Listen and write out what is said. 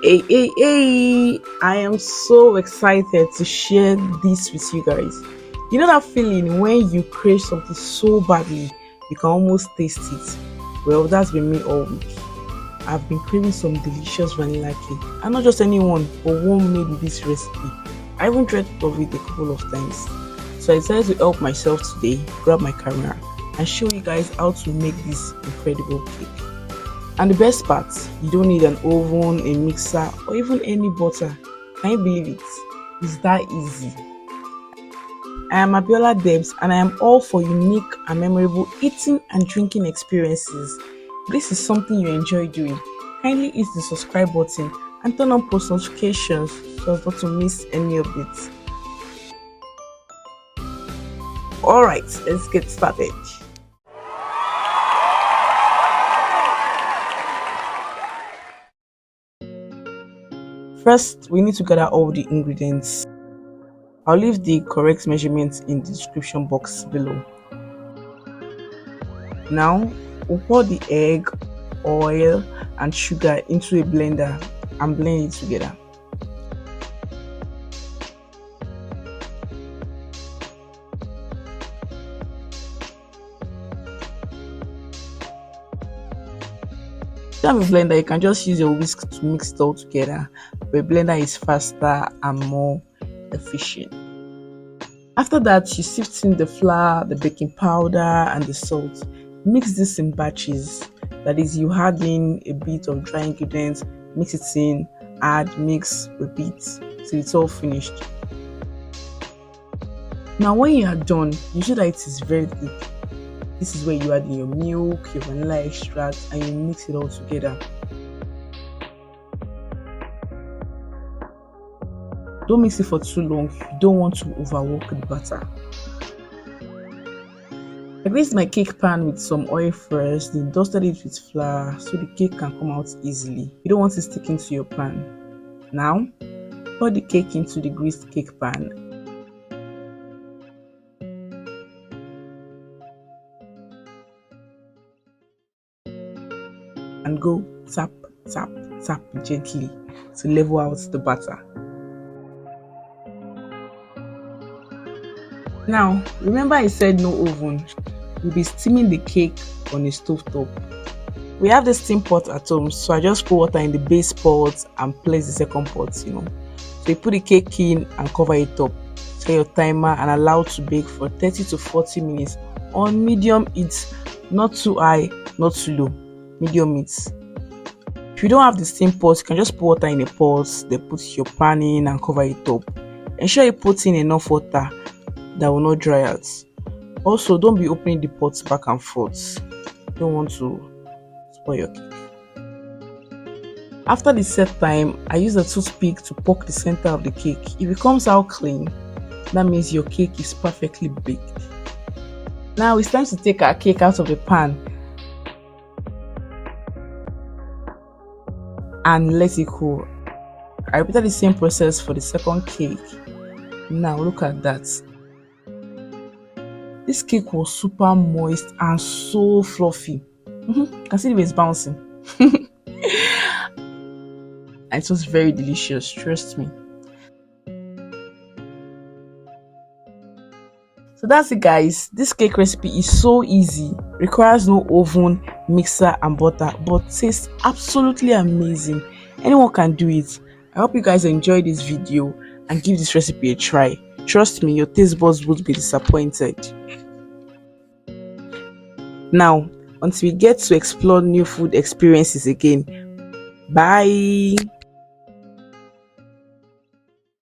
Hey, I am so excited to share this with you guys. You know that feeling when you crave something so badly, you can almost taste it? Well, that's been me all week. I've been craving some delicious vanilla cake, and not just anyone, but one made with this recipe. I even tried of it a couple of times. So I decided to help myself today, grab my camera, and show you guys how to make this incredible cake. And the best part, you don't need an oven, a mixer, or even any butter. Can you believe it? It's that easy. I am Abiola Debs, and I am all for unique and memorable eating and drinking experiences. If this is something you enjoy doing, kindly hit the subscribe button and turn on post notifications so as not to miss any updates. Alright, let's get started. First, we need to gather all the ingredients. I'll leave the correct measurements in the description box below. Now, we'll pour the egg, oil, and sugar into a blender and blend it together. If you have a blender, you can just use your whisk to mix it all together, but a blender is faster and more efficient. After that, you sift in the flour, the baking powder, and the salt. Mix this in batches. That is, you add in a bit of dry ingredients, mix it in, add, mix, repeat till it's all finished. Now, when you are done, you see that it is very thick. This is where you add in your milk, your vanilla extract, and you mix it all together. Don't mix it for too long. You don't want to overwork the batter. I greased my cake pan with some oil first, then dusted it with flour so the cake can come out easily. You don't want it sticking to your pan. Now, pour the cake into the greased cake pan. And go tap, tap, tap gently to level out the batter. Now, remember I said no oven. We'll be steaming the cake on a stove top. We have the steam pot at home, so I just put water in the base pot and place the second pot, So you put the cake in and cover it up. Set your timer and allow to bake for 30 to 40 minutes on medium heat, not too high, not too low. Medium heat. If you don't have the steam pot, you can just put water in a pot, then put your pan in and cover it up. Ensure you put in enough water that will not dry out. Also, don't be opening the pots back and forth. You don't want to spoil your cake. After the set time, I use a toothpick to poke the center of the cake. If it comes out clean, that means your cake is perfectly baked. Now it's time to take our cake out of the pan and let it cool. I repeated the same process for the second cake. Now look at that. This cake was super moist and so fluffy. You can see the way it's bouncing. It was very delicious, trust me. So that's it, guys. This cake recipe is so easy, requires no oven, mixer and butter, but tastes absolutely amazing. Anyone can do it. I hope you guys enjoyed this video and give this recipe a try. Trust me, your taste buds won't be disappointed. Now, until we get to explore new food experiences again, bye.